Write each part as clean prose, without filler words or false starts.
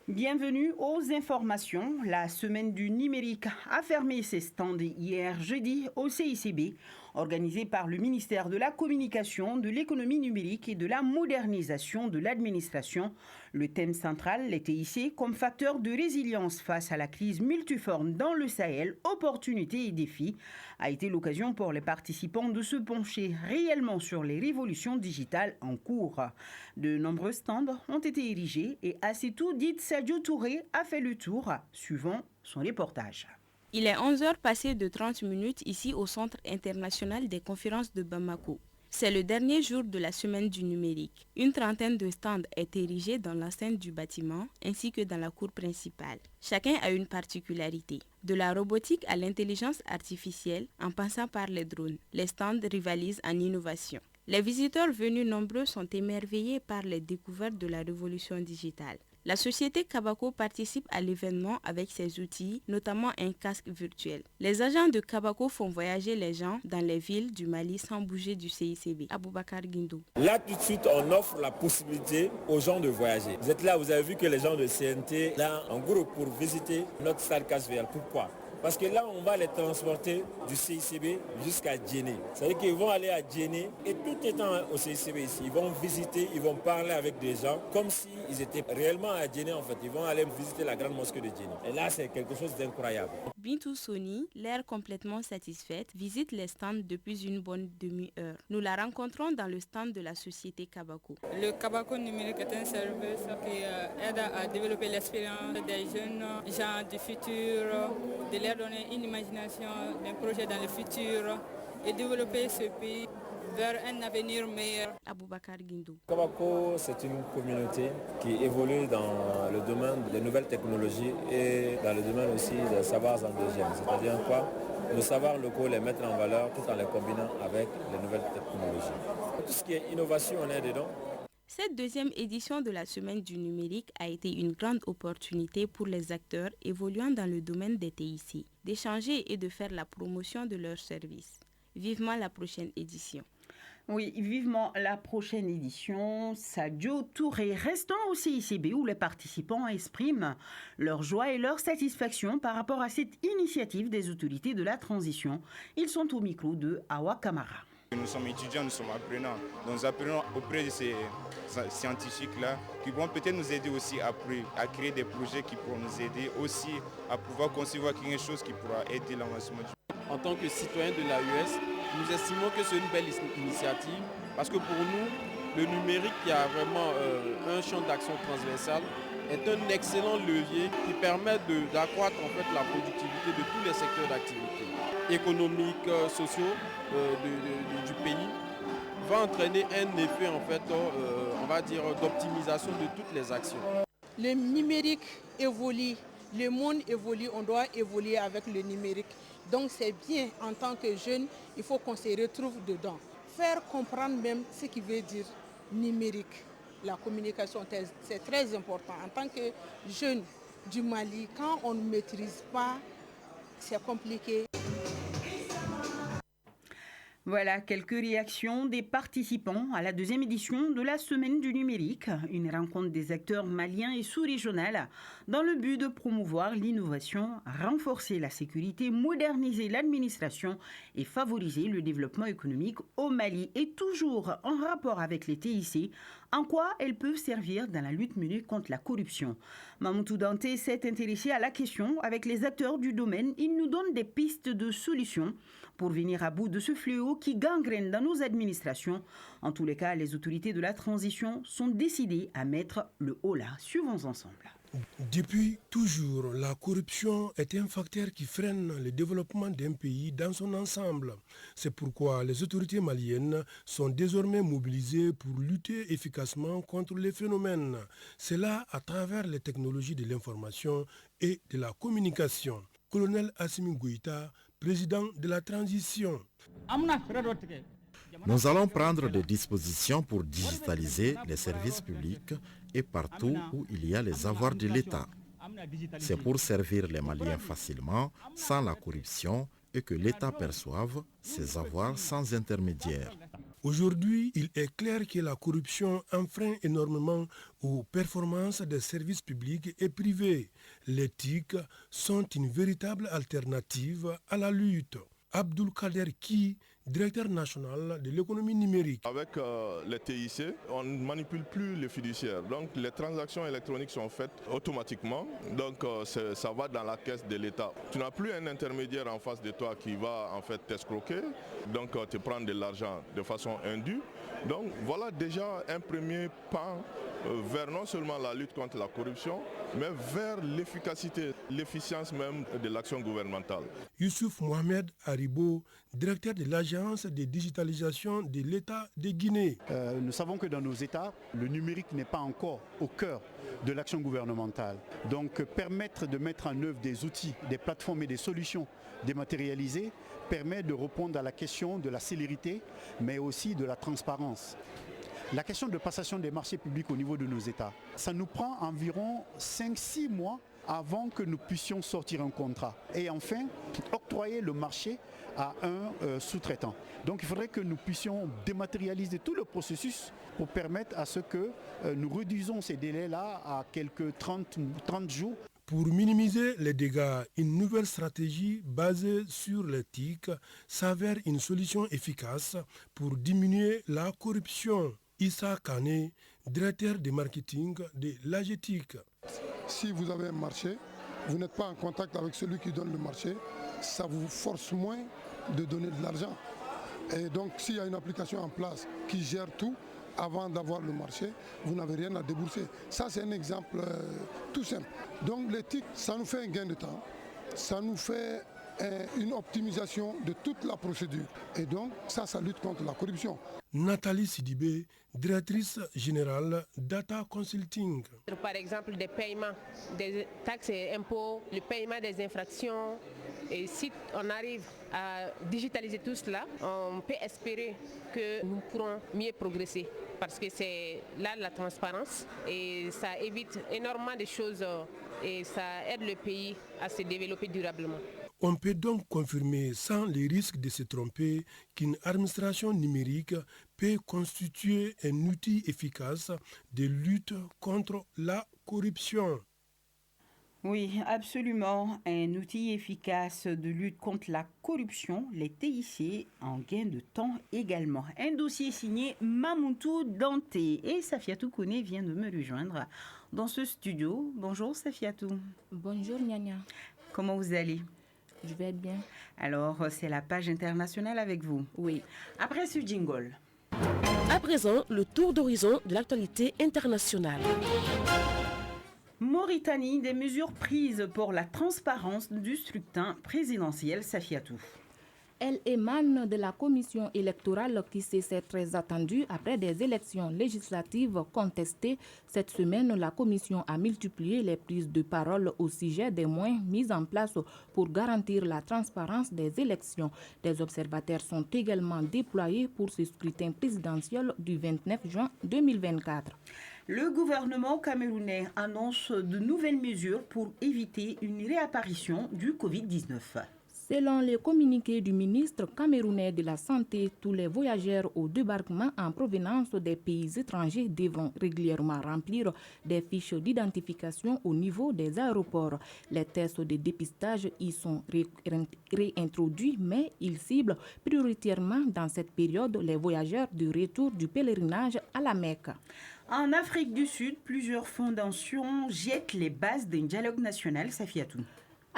Bienvenue aux informations. La semaine du numérique a fermé ses stands hier jeudi au CICB, organisé par le ministère de la Communication, de l'économie numérique et de la modernisation de l'administration. Le thème central était hissé comme facteur de résilience face à la crise multiforme dans le Sahel, opportunités et défis, a été l'occasion pour les participants de se pencher réellement sur les révolutions digitales en cours. De nombreux stands ont été érigés et Assetou dite Sadio Touré a fait le tour, suivant son reportage. Il est 11h passé de 30 minutes ici au Centre international des conférences de Bamako. C'est le dernier jour de la semaine du numérique. Une trentaine de stands est érigée dans l'enceinte du bâtiment ainsi que dans la cour principale. Chacun a une particularité. De la robotique à l'intelligence artificielle en passant par les drones, les stands rivalisent en innovation. Les visiteurs venus nombreux sont émerveillés par les découvertes de la révolution digitale. La société Kabako participe à l'événement avec ses outils, notamment un casque virtuel. Les agents de Kabako font voyager les gens dans les villes du Mali sans bouger du CICB. Aboubakar Guindou. Là, tout de suite, on offre la possibilité aux gens de voyager. Vous êtes là, vous avez vu que les gens de CNT, là, en groupe pour visiter notre salle casse-VR. Pourquoi ? Parce que là, on va les transporter du CICB jusqu'à Djenné. C'est-à-dire qu'ils vont aller à Djenné et tout étant au CICB ici, ils vont visiter, ils vont parler avec des gens comme s'ils étaient réellement à Djenné en fait. Ils vont aller visiter la grande mosquée de Djenné. Et là, c'est quelque chose d'incroyable. Bintou Soni, l'air complètement satisfaite, visite les stands depuis une bonne demi-heure. Nous la rencontrons dans le stand de la société Kabako. Le Kabako numérique est un service qui aide à développer l'expérience des jeunes gens du futur, de leur donner une imagination d'un projet dans le futur et développer ce pays vers un avenir meilleur. Aboubakar Guindou. Kabako, c'est une communauté qui évolue dans le domaine des nouvelles technologies et dans le domaine aussi des savoirs endogènes. C'est-à-dire quoi ? Nos savoirs locaux, les mettre en valeur tout en les combinant avec les nouvelles technologies. Tout ce qui est innovation, on est dedans. Cette deuxième édition de la Semaine du numérique a été une grande opportunité pour les acteurs évoluant dans le domaine des TIC, d'échanger et de faire la promotion de leurs services. Vivement la prochaine édition. Oui, vivement la prochaine édition. Sadio Touré. Restons au CICB où les participants expriment leur joie et leur satisfaction par rapport à cette initiative des autorités de la transition. Ils sont au micro de Awa Kamara. Nous sommes étudiants, nous sommes apprenants. Donc nous apprenons auprès de ces scientifiques-là qui vont peut-être nous aider aussi à créer des projets qui pourront nous aider aussi à pouvoir concevoir quelque chose qui pourra aider l'avancement du pays. En tant que citoyens de l'AES, nous estimons que c'est une belle initiative parce que pour nous, le numérique qui a vraiment un champ d'action transversal est un excellent levier qui permet d'accroître en fait la productivité de tous les secteurs d'activité économiques, sociaux du pays, va entraîner un effet en fait, on va dire, d'optimisation de toutes les actions. Le numérique évolue, le monde évolue, on doit évoluer avec le numérique. Donc c'est bien en tant que jeune, il faut qu'on se retrouve dedans. Faire comprendre même ce qui veut dire numérique. La communication, c'est très important. En tant que jeune du Mali, quand on ne maîtrise pas, c'est compliqué. Voilà quelques réactions des participants à la deuxième édition de la Semaine du numérique, une rencontre des acteurs maliens et sous-régionales dans le but de promouvoir l'innovation, renforcer la sécurité, moderniser l'administration et favoriser le développement économique au Mali. Et toujours en rapport avec les TIC, en quoi elles peuvent servir dans la lutte menée contre la corruption. Mamoudou Dante s'est intéressé à la question avec les acteurs du domaine. Il nous donne des pistes de solutions pour venir à bout de ce fléau qui gangrène dans nos administrations. En tous les cas, les autorités de la transition sont décidées à mettre le holà. Suivons ensemble. Depuis toujours, la corruption est un facteur qui freine le développement d'un pays dans son ensemble. C'est pourquoi les autorités maliennes sont désormais mobilisées pour lutter efficacement contre les phénomènes. C'est là à travers les technologies de l'information et de la communication. Colonel Assimi Goïta, président de la transition. Nous allons prendre des dispositions pour digitaliser les services publics et partout où il y a les avoirs de l'État. C'est pour servir les Maliens facilement, sans la corruption, et que l'État perçoive ses avoirs sans intermédiaire. Aujourd'hui, il est clair que la corruption enfreint énormément aux performances des services publics et privés. Les TIC sont une véritable alternative à la lutte. Abdul Kader Ki, directeur national de l'économie numérique. Avec les TIC, on ne manipule plus les fiduciaires. Donc les transactions électroniques sont faites automatiquement. Donc ça va dans la caisse de l'État. Tu n'as plus un intermédiaire en face de toi qui va en fait t'escroquer, donc te prendre de l'argent de façon indue. Donc voilà déjà un premier pas vers non seulement la lutte contre la corruption, mais vers l'efficacité, l'efficience même de l'action gouvernementale. Youssouf Mohamed Haribo, directeur de l'agence de digitalisation de l'État de Guinée. Nous savons que dans nos États, le numérique n'est pas encore au cœur de l'action gouvernementale. Donc permettre de mettre en œuvre des outils, des plateformes et des solutions dématérialisées permet de répondre à la question de la célérité, mais aussi de la transparence. La question de passation des marchés publics au niveau de nos États, ça nous prend environ 5-6 mois avant que nous puissions sortir un contrat. Et enfin, octroyer le marché à un sous-traitant. Donc il faudrait que nous puissions dématérialiser tout le processus pour permettre à ce que nous réduisons ces délais-là à quelques 30 jours. Pour minimiser les dégâts, une nouvelle stratégie basée sur l'éthique s'avère une solution efficace pour diminuer la corruption. Issa Kane, directeur de marketing de l'AGETIC. Si vous avez un marché, vous n'êtes pas en contact avec celui qui donne le marché, ça vous force moins de donner de l'argent. Et donc s'il y a une application en place qui gère tout, avant d'avoir le marché, vous n'avez rien à débourser. Ça, c'est un exemple tout simple. Donc l'éthique, ça nous fait un gain de temps, ça nous fait une optimisation de toute la procédure. Et donc, ça lutte contre la corruption. Nathalie Sidibé, directrice générale Data Consulting. Par exemple, des paiements des taxes et impôts, le paiement des infractions. Et si on arrive à digitaliser tout cela, on peut espérer que nous pourrons mieux progresser. Parce que c'est là la transparence et ça évite énormément de choses et ça aide le pays à se développer durablement. On peut donc confirmer sans les risques de se tromper qu'une administration numérique peut constituer un outil efficace de lutte contre la corruption. Oui, absolument. Un outil efficace de lutte contre la corruption, les TIC, en gain de temps également. Un dossier signé Mamoutou Dante. Et Safiatou Kone vient de me rejoindre dans ce studio. Bonjour Safiatou. Bonjour Nyanya. Comment vous allez ? Je vais bien. Alors, c'est la page internationale avec vous. Oui. Après ce jingle. À présent, le tour d'horizon de l'actualité internationale. Mauritanie, des mesures prises pour la transparence du scrutin présidentiel. Safiatou. Elle émane de la commission électorale qui s'est très attendue après des élections législatives contestées. Cette semaine, la commission a multiplié les prises de parole au sujet des moyens mis en place pour garantir la transparence des élections. Des observateurs sont également déployés pour ce scrutin présidentiel du 29 juin 2024. Le gouvernement camerounais annonce de nouvelles mesures pour éviter une réapparition du Covid-19. Selon les communiqués du ministre camerounais de la Santé, tous les voyageurs au débarquement en provenance des pays étrangers devront régulièrement remplir des fiches d'identification au niveau des aéroports. Les tests de dépistage y sont réintroduits, mais ils ciblent prioritairement dans cette période les voyageurs du retour du pèlerinage à la Mecque. En Afrique du Sud, plusieurs fondations jettent les bases d'un dialogue national. Safiatou.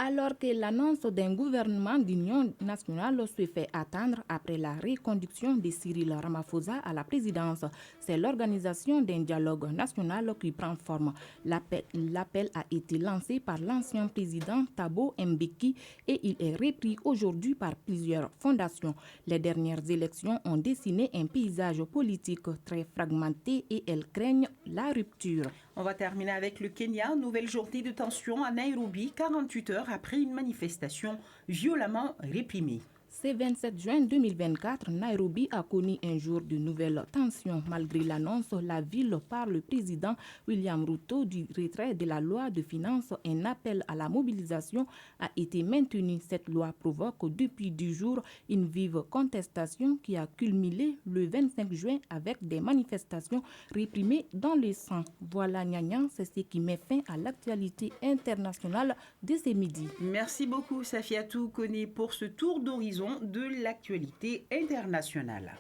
Alors que l'annonce d'un gouvernement d'union nationale se fait attendre après la reconduction de Cyril Ramaphosa à la présidence, c'est l'organisation d'un dialogue national qui prend forme. L'appel a été lancé par l'ancien président Thabo Mbeki et il est repris aujourd'hui par plusieurs fondations. Les dernières élections ont dessiné un paysage politique très fragmenté et elles craignent la rupture. On va terminer avec le Kenya. Nouvelle journée de tension à Nairobi, 48 heures après une manifestation violemment réprimée. Ce 27 juin 2024, Nairobi a connu un jour de nouvelles tensions. Malgré l'annonce, la ville par le président William Ruto du retrait de la loi de finances, un appel à la mobilisation a été maintenu. Cette loi provoque depuis 10 jours une vive contestation qui a culminé le 25 juin avec des manifestations réprimées dans le sang. Voilà, Nyanya, c'est ce qui met fin à l'actualité internationale de ce midi. Merci beaucoup, Safiatou Kone, pour ce tour d'horizon de l'actualité internationale.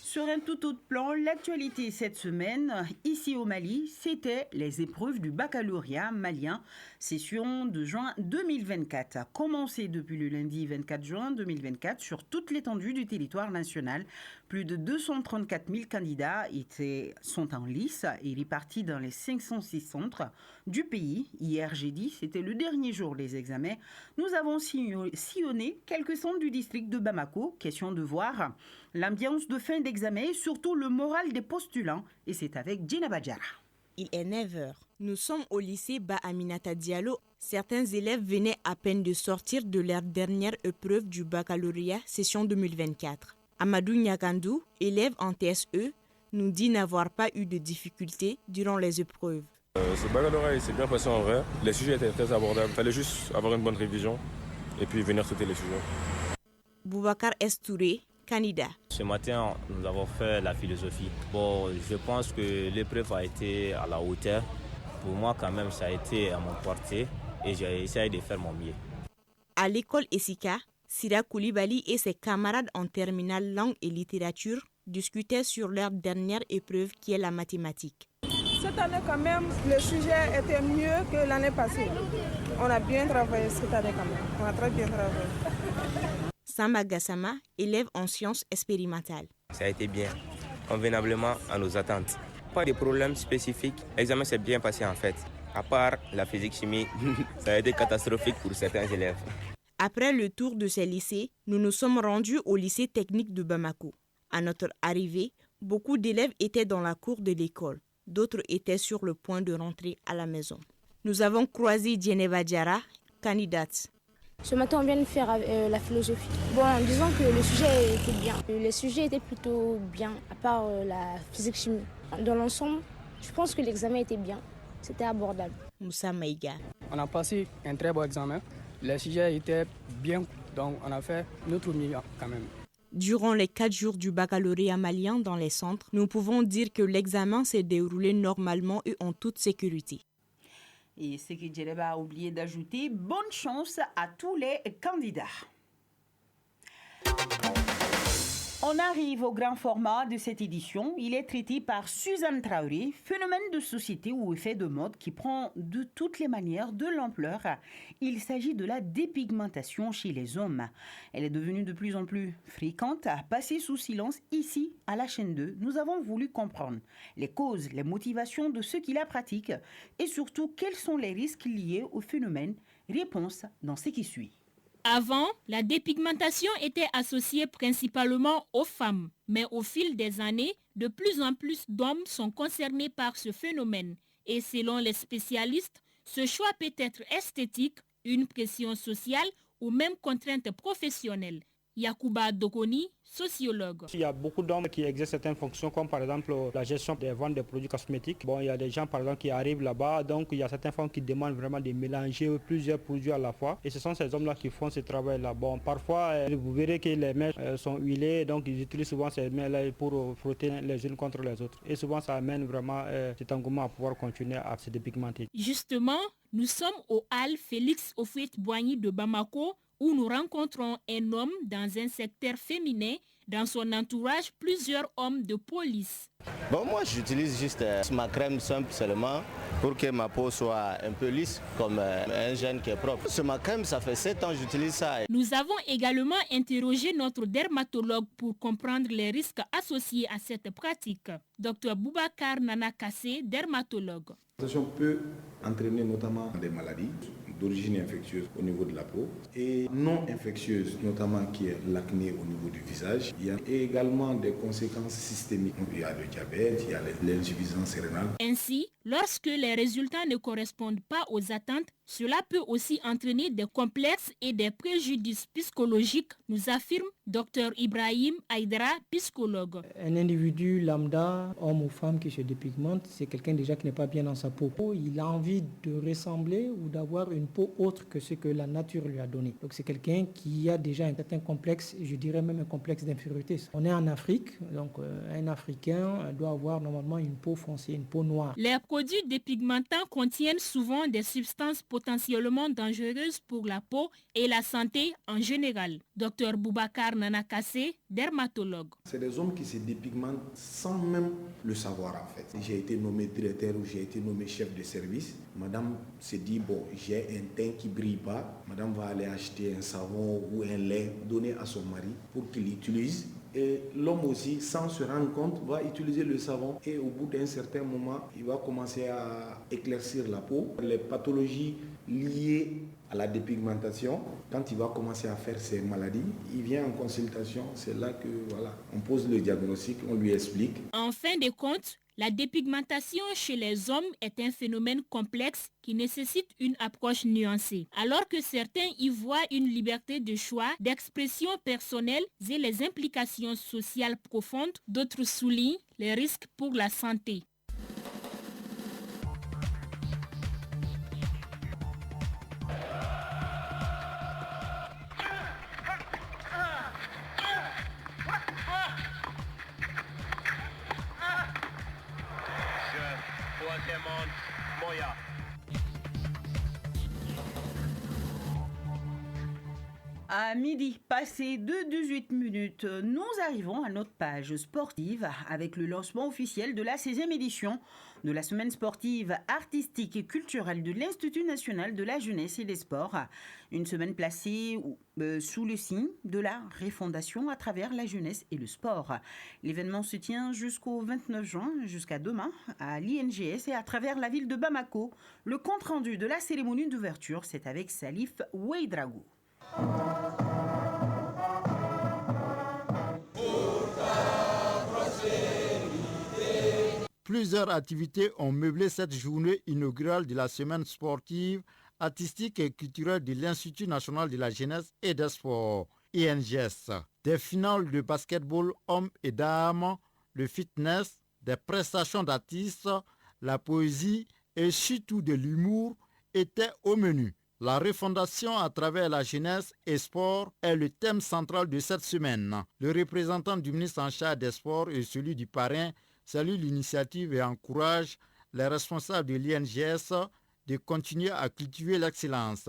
Sur un tout autre plan, l'actualité cette semaine, ici au Mali, c'était les épreuves du baccalauréat malien, session de juin 2024, a commencé depuis le lundi 24 juin 2024 sur toute l'étendue du territoire national. Plus de 234 000 candidats sont en lice et répartis dans les 506 centres du pays. Hier jeudi, c'était le dernier jour des examens. Nous avons sillonné quelques centres du district de Bamako. Question de voir l'ambiance de fin d'examen et surtout le moral des postulants. Et c'est avec Djena Badjara. Il est 9h. Nous sommes au lycée Ba Aminata Diallo. Certains élèves venaient à peine de sortir de leur dernière épreuve du baccalauréat session 2024. Amadou Nyakandou, élève en TSE, nous dit n'avoir pas eu de difficultés durant les épreuves. Ce baccalauréat s'est bien passé en vrai. Les sujets étaient très abordables. Il fallait juste avoir une bonne révision et puis venir sauter les sujets. Boubacar Estouré, candidat. Ce matin, nous avons fait la philosophie. Bon, je pense que l'épreuve a été à la hauteur. Pour moi, quand même, ça a été à mon portée et j'ai essayé de faire mon mieux. À l'école Essika, Sira Koulibaly et ses camarades en terminale langue et littérature discutaient sur leur dernière épreuve qui est la mathématique. Cette année quand même, le sujet était mieux que l'année passée. On a bien travaillé cette année quand même. On a très bien travaillé. Samba Gassama, élève en sciences expérimentales. Ça a été bien, convenablement à nos attentes. Pas de problème spécifique. L'examen s'est bien passé en fait. À part la physique-chimie, ça a été catastrophique pour certains élèves. Après le tour de ces lycées, nous nous sommes rendus au lycée technique de Bamako. À notre arrivée, beaucoup d'élèves étaient dans la cour de l'école. D'autres étaient sur le point de rentrer à la maison. Nous avons croisé Djena Badjara, candidate. Ce matin, on vient de faire la philosophie. Bon, disons que le sujet était bien. Les sujets étaient plutôt bien, à part la physique-chimie. Dans l'ensemble, je pense que l'examen était bien. C'était abordable. Moussa Maïga. On a passé un très beau examen. Les sujets étaient bien, donc on a fait notre mieux quand même. Durant les 4 jours du baccalauréat malien dans les centres, nous pouvons dire que l'examen s'est déroulé normalement et en toute sécurité. Et ce que Djeleba a oublié d'ajouter, bonne chance à tous les candidats. On arrive au grand format de cette édition. Il est traité par Suzanne Traoré, phénomène de société ou effet de mode qui prend de toutes les manières de l'ampleur. Il s'agit de la dépigmentation chez les hommes. Elle est devenue de plus en plus fréquente, passée sous silence ici à la chaîne 2. Nous avons voulu comprendre les causes, les motivations de ceux qui la pratiquent et surtout quels sont les risques liés au phénomène. Réponse dans ce qui suit. Avant, la dépigmentation était associée principalement aux femmes, mais au fil des années, de plus en plus d'hommes sont concernés par ce phénomène. Et selon les spécialistes, ce choix peut être esthétique, une pression sociale ou même contrainte professionnelle. Yacouba Dogoni, sociologue. Il y a beaucoup d'hommes qui exercent certaines fonctions comme par exemple la gestion des ventes des produits cosmétiques. Bon, il y a des gens par exemple qui arrivent là-bas, donc il y a certaines femmes qui demandent vraiment de mélanger plusieurs produits à la fois. Et ce sont ces hommes-là qui font ce travail-là. Bon, parfois, vous verrez que les mains sont huilées, donc ils utilisent souvent ces mains-là pour frotter les unes contre les autres. Et souvent, ça amène vraiment cet engouement à pouvoir continuer à se dépigmenter. Justement, nous sommes au hall Félix Houphouët-Boigny de Bamako, où nous rencontrons un homme dans un secteur féminin, dans son entourage plusieurs hommes de police. Bon, moi j'utilise juste ma crème simple seulement pour que ma peau soit un peu lisse comme un gène qui est propre. C'est ma crème, ça fait 7 ans que j'utilise ça. Nous avons également interrogé notre dermatologue pour comprendre les risques associés à cette pratique. Dr Boubacar Nana Kassé, dermatologue. La peut entraîner notamment des maladies. d'origine infectieuse au niveau de la peau et non infectieuse, notamment qui est l'acné au niveau du visage. Il y a également des conséquences systémiques. Il y a le diabète, il y a l'insuffisance rénale. Ainsi, lorsque les résultats ne correspondent pas aux attentes, cela peut aussi entraîner des complexes et des préjudices psychologiques, nous affirme Dr Ibrahim Aïdara, psychologue. Un individu lambda, homme ou femme qui se dépigmente, c'est quelqu'un déjà qui n'est pas bien dans sa peau. Il a envie de ressembler ou d'avoir une peau autre que ce que la nature lui a donné. Donc c'est quelqu'un qui a déjà un certain complexe, je dirais même un complexe d'infériorité. On est en Afrique, donc un Africain doit avoir normalement une peau foncée, une peau noire. Les produits dépigmentants contiennent souvent des substances potentiellement dangereuses pour la peau et la santé en général. Dr Boubacar Nanakassé, dermatologue. C'est des hommes qui se dépigmentent sans même le savoir en fait. J'ai été nommé directeur ou j'ai été nommé chef de service. Madame se dit, bon, j'ai un teint qui ne brille pas. Madame va aller acheter un savon ou un lait donné à son mari pour qu'il l'utilise. Et l'homme aussi, sans se rendre compte, va utiliser le savon et au bout d'un certain moment, il va commencer à éclaircir la peau. Les pathologies liées à la dépigmentation, quand il va commencer à faire ces maladies, il vient en consultation. C'est là que on pose le diagnostic, on lui explique. En fin de compte, la dépigmentation chez les hommes est un phénomène complexe qui nécessite une approche nuancée. Alors que certains y voient une liberté de choix, d'expression personnelle et les implications sociales profondes, d'autres soulignent les risques pour la santé. À midi, passé de 18 minutes, nous arrivons à notre page sportive avec le lancement officiel de la 16e édition de la semaine sportive, artistique et culturelle de l'Institut national de la jeunesse et des sports. Une semaine placée sous le signe de la refondation à travers la jeunesse et le sport. L'événement se tient jusqu'au 29 juin, jusqu'à demain, à l'INGS et à travers la ville de Bamako. Le compte-rendu de la cérémonie d'ouverture, c'est avec Salif Ouedraogo. Plusieurs activités ont meublé cette journée inaugurale de la semaine sportive, artistique et culturelle de l'Institut national de la jeunesse et des sports, INGS. Des finales de basketball hommes et dames, le fitness, des prestations d'artistes, la poésie et surtout de l'humour étaient au menu. La refondation à travers la jeunesse et sport est le thème central de cette semaine. Le représentant du ministre en charge des sports et celui du parrain salue l'initiative et encourage les responsables de l'INGS de continuer à cultiver l'excellence.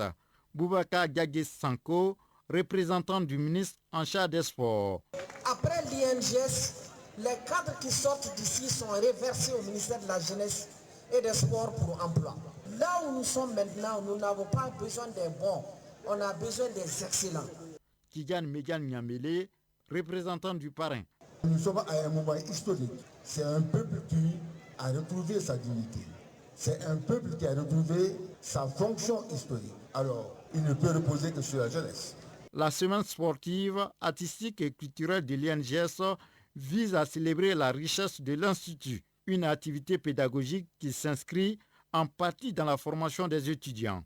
Boubacar Gagé Sanko, représentant du ministre en charge des sports. Après l'INGS, les cadres qui sortent d'ici sont reversés au ministère de la jeunesse et des sports pour emploi. Là où nous sommes maintenant, nous n'avons pas besoin des bons, on a besoin des excellents. Kigan Megan Nyamele, représentant du parrain. Nous sommes à un moment historique. C'est un peuple qui a retrouvé sa dignité. C'est un peuple qui a retrouvé sa fonction historique. Alors, il ne peut reposer que sur la jeunesse. La semaine sportive, artistique et culturelle de l'INGS vise à célébrer la richesse de l'Institut, une activité pédagogique qui s'inscrit en partie dans la formation des étudiants.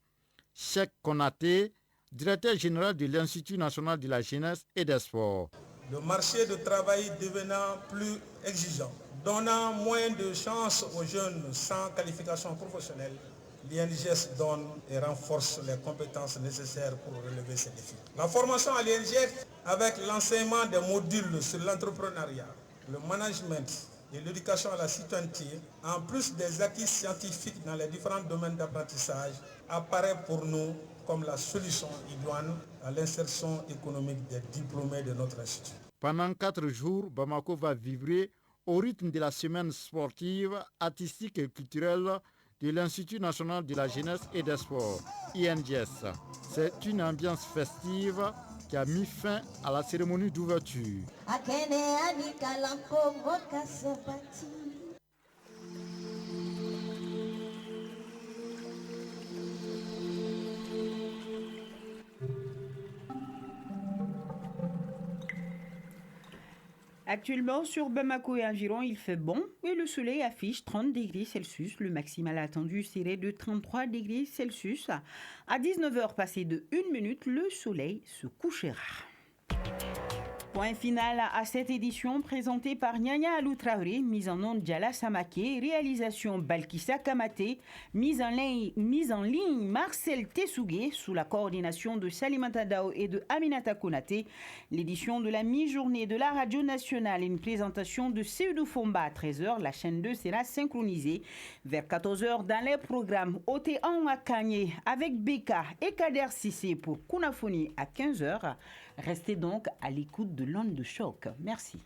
Cheikh Konaté, directeur général de l'Institut national de la jeunesse et des sports. Le marché du travail devenant plus exigeant, donnant moins de chances aux jeunes sans qualification professionnelle, l'INGS donne et renforce les compétences nécessaires pour relever ces défis. La formation à l'INGS, avec l'enseignement des modules sur l'entrepreneuriat, le management et l'éducation à la citoyenneté, en plus des acquis scientifiques dans les différents domaines d'apprentissage, apparaît pour nous comme la solution idoine à l'insertion économique des diplômés de notre institut. Pendant 4 jours, Bamako va vibrer au rythme de la semaine sportive, artistique et culturelle de l'Institut national de la jeunesse et des sports, INGS. C'est une ambiance festive qui a mis fin à la cérémonie d'ouverture. Actuellement, sur Bamako et environ, il fait bon et le soleil affiche 30 degrés Celsius. Le maximal attendu serait de 33 degrés Celsius. À 19h passé de 1 minute, le soleil se couchera. Point final à cette édition présentée par Nyanya Alou Traoré, mise en onde Djala Samake, réalisation Balkissa Kamate, mise en ligne Marcel Tessougué sous la coordination de Salimata Dao et de Aminata Konate. L'édition de la mi-journée de la Radio Nationale, une présentation de Seydou Fomba à 13h. La chaîne 2 sera synchronisée vers 14h dans les programmes Otean Akanye avec Beka et Kader Sissé pour Kunafoni à 15h. Restez donc à l'écoute de l'onde de choc. Merci.